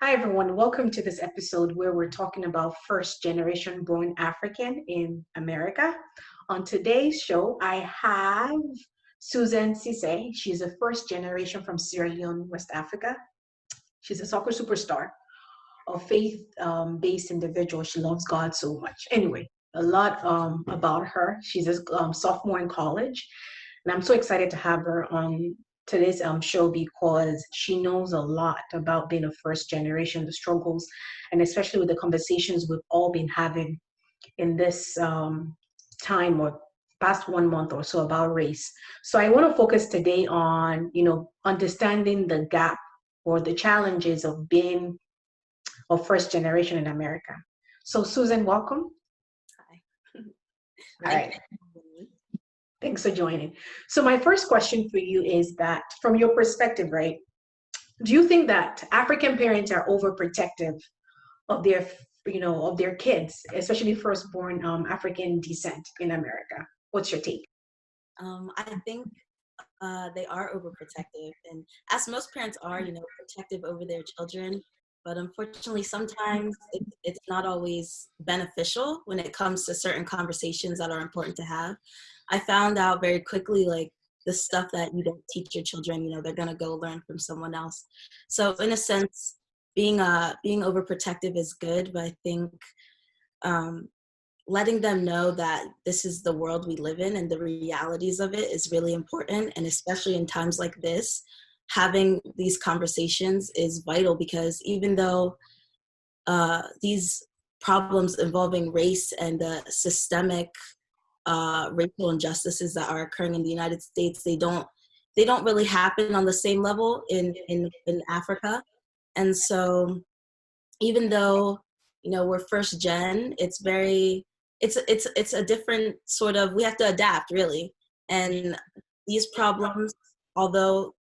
Hi, everyone. Welcome to this episode where we're talking about first generation born African in America. On today's show, I have Susan Cisse. She's a first generation from Sierra Leone, West Africa. She's a soccer superstar, a faith based individual. She loves God so much. Anyway, a lot about her. She's a sophomore in college, and I'm so excited to have her on today's show because she knows a lot about being a first generation, the struggles, and especially with the conversations we've all been having in this time or past 1 month or so about race. So I want to focus today on, understanding the gap or the challenges of being of first generation in America. So Susan, welcome. Hi. All Thank right. you. Thanks for joining. So my first question for you is that from your perspective, right? Do you think that African parents are overprotective of their kids, especially firstborn African descent in America? What's your take? I think they are overprotective, and as most parents are, protective over their children. But unfortunately, sometimes it's not always beneficial when it comes to certain conversations that are important to have. I found out very quickly, like the stuff that you don't teach your children, they're gonna go learn from someone else. So in a sense, being overprotective is good, but I think um, letting them know that this is the world we live in and the realities of it is really important. And especially in times like this, having these conversations is vital, because even though these problems involving race and the systemic racial injustices that are occurring in the United States, they don't really happen on the same level in Africa. And so even though we're first gen, it's a different sort of, we have to adapt really. And these problems, although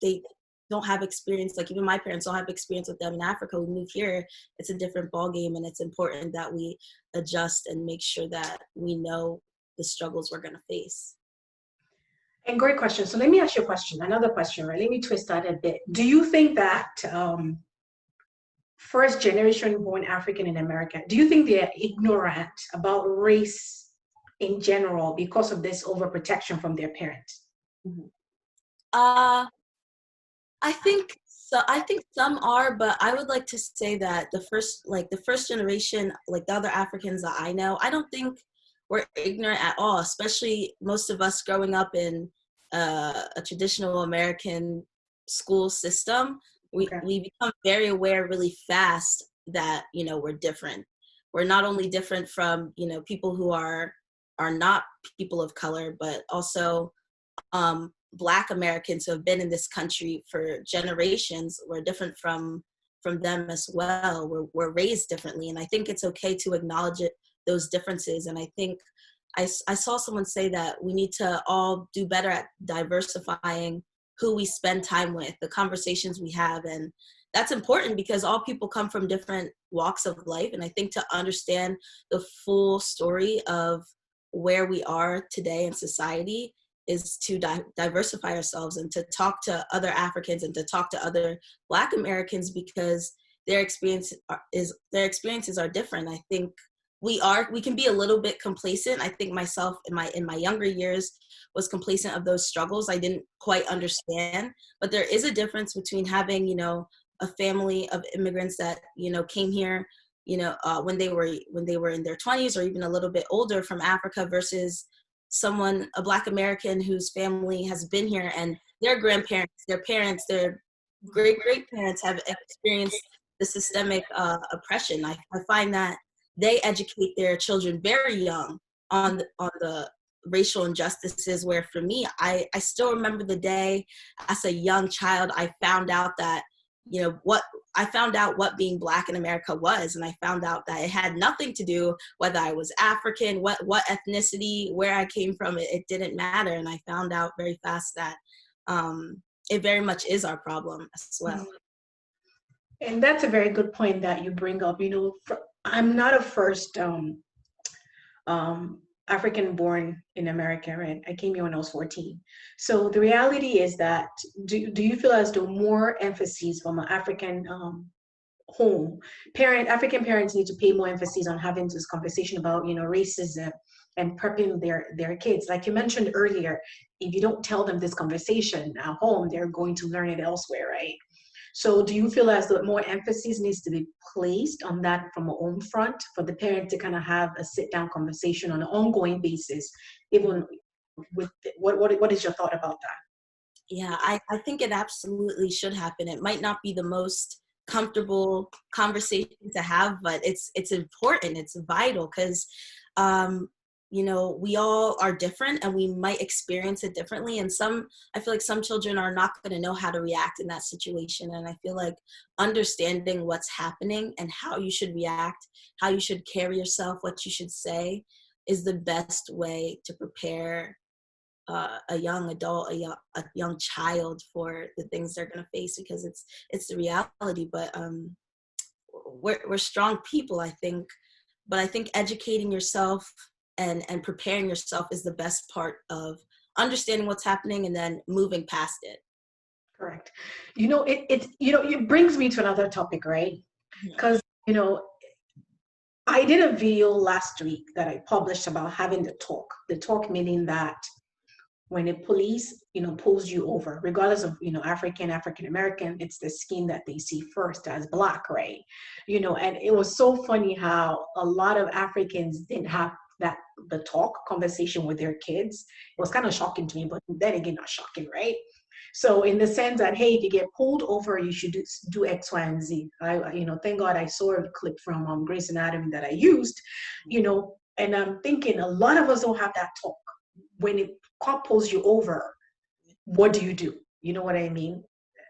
they don't have experience, like even my parents don't have experience with them in Africa, we moved here, it's a different ball game, and it's important that we adjust and make sure that we know the struggles we're going to face. And great question. So let me ask you a question, another question, right? Let me twist that a bit. Do you think that first generation born African in America, do you think they're ignorant about race in general because of this overprotection from their parents? Mhm. uh I think so. I think some are, but I would like to say that the first generation, like the other Africans that I know, I don't think we're ignorant at all. Especially most of us growing up in a traditional American school system, we Okay. we become very aware really fast that we're different. We're not only different from people who are not people of color, but also Black Americans who have been in this country for generations. We're different from them as well. We're raised differently, and I think it's okay to acknowledge those differences. And I think I saw someone say that we need to all do better at diversifying who we spend time with, the conversations we have, and that's important because all people come from different walks of life. And I think to understand the full story of where we are today in society is to diversify ourselves and to talk to other Africans and to talk to other Black Americans, because their experiences are different. I think we can be a little bit complacent. I think myself in my younger years was complacent of those struggles. I didn't quite understand, but there is a difference between having a family of immigrants that came here when they were in their 20s or even a little bit older from Africa, versus a Black American whose family has been here, and their grandparents, their parents, their great parents have experienced the systemic oppression. I find that they educate their children very young on the racial injustices, where for me, I still remember the day as a young child I found out that I found out what being Black in America was, and I found out that it had nothing to do whether I was African, what ethnicity, where I came from. It didn't matter, and I found out very fast that it very much is our problem as well. And that's a very good point that you bring up. I'm not a first African born in America, right? I came here when I was 14. So the reality is that do you feel as though more emphasis from an African home, African parents need to pay more emphasis on having this conversation about, racism and prepping their kids. Like you mentioned earlier, if you don't tell them this conversation at home, they're going to learn it elsewhere, right? So do you feel as though more emphasis needs to be placed on that from a home front for the parent to kind of have a sit down conversation on an ongoing basis, even with what is your thought about that? Yeah, I think it absolutely should happen. It might not be the most comfortable conversation to have, but it's important. It's vital because, we all are different and we might experience it differently. And I feel like some children are not going to know how to react in that situation. And I feel like understanding what's happening and how you should react, how you should carry yourself, what you should say is the best way to prepare a young adult, a young child for the things they're going to face, because it's the reality. But we're strong people, I think. But I think educating yourself and preparing yourself is the best part of understanding what's happening and then moving past it. Correct. It brings me to another topic, right? Because I did a video last week that I published about having the talk. The talk meaning that when a police, pulls you over, regardless of, African American, it's the skin that they see first as Black, right? And it was so funny how a lot of Africans didn't have the conversation with their kids. It was kind of shocking to me, but then again, not shocking, right? So in the sense that, hey, if you get pulled over, you should do X, Y, and Z. Thank God I saw a clip from Grey's Anatomy that I used, and I'm thinking a lot of us don't have that talk. When a cop pulls you over, what do? You know what I mean?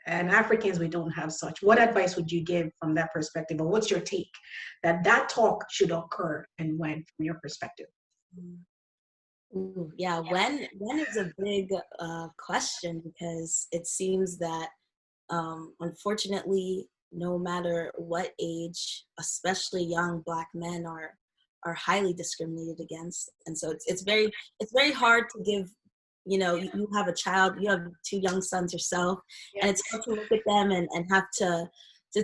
And Africans, we don't have such. What advice would you give from that perspective? Or what's your take that talk should occur, and when, from your perspective? Ooh, yeah, when is a big question, because it seems that unfortunately, no matter what age, especially young Black men are highly discriminated against. And so it's very hard to give, you have a child, you have two young sons yourself, and it's hard to look at them and have to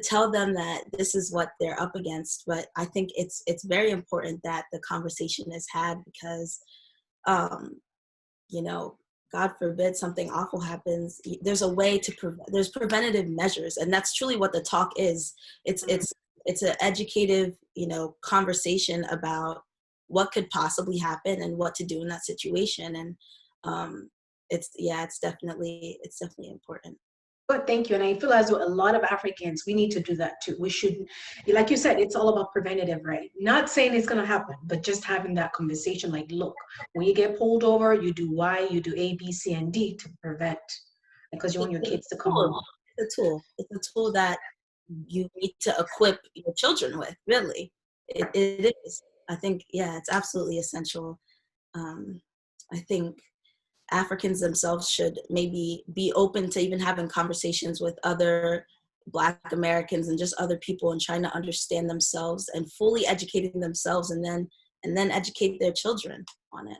tell them that this is what they're up against. But I think it's very important that the conversation is had, because God forbid something awful happens, there's a way to there's preventative measures, and that's truly what the talk is. It's an educative, conversation about what could possibly happen and what to do in that situation. And it's definitely important. But thank you. And I feel as though a lot of Africans, we need to do that too. We should, like you said, it's all about preventative, right? Not saying it's going to happen, but just having that conversation like, look, when you get pulled over, you do Y, you do A, B, C, and D to prevent, because you want your kids to come home. It's a tool. It's a tool that you need to equip your children with, really. It is. I think, it's absolutely essential. I think Africans themselves should maybe be open to even having conversations with other Black Americans and just other people, and trying to understand themselves and fully educating themselves, and then educate their children on it.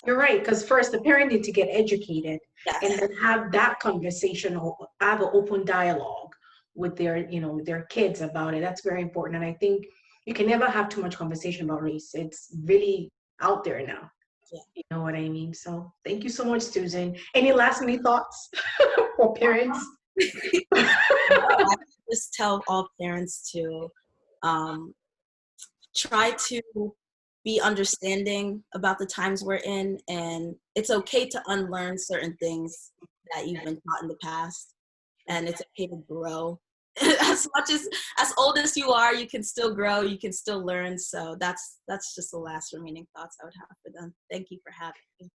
You're right, because first the parent needs to get educated, and then have that conversation, or have an open dialogue with their kids about it. That's very important. And I think you can never have too much conversation about race. It's really out there now. Yeah. You know what I mean? So thank you so much, Susan. Any last minute thoughts for parents? I just tell all parents to try to be understanding about the times we're in, and it's okay to unlearn certain things that you've been taught in the past, and it's okay to grow. As old as you are, you can still grow, you can still learn. So that's just the last remaining thoughts I would have for them. Thank you for having me.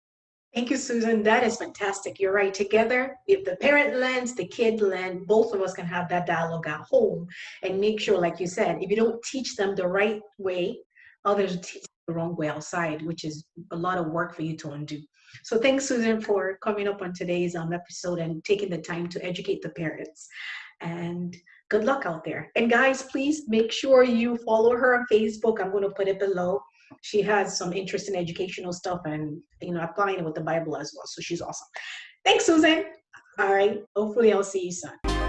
Thank you, Susan. That is fantastic. You're right. Together, if the parent learns, the kid learns, both of us can have that dialogue at home, and make sure, like you said, if you don't teach them the right way, others teach them the wrong way outside, which is a lot of work for you to undo. So thanks, Susan, for coming up on today's episode and taking the time to educate the parents. And good luck out there. And guys, please make sure you follow her on Facebook. I'm going to put it below. She has some interesting educational stuff, and applying it with the Bible as well. So she's awesome. Thanks, Susan. All right. Hopefully I'll see you soon.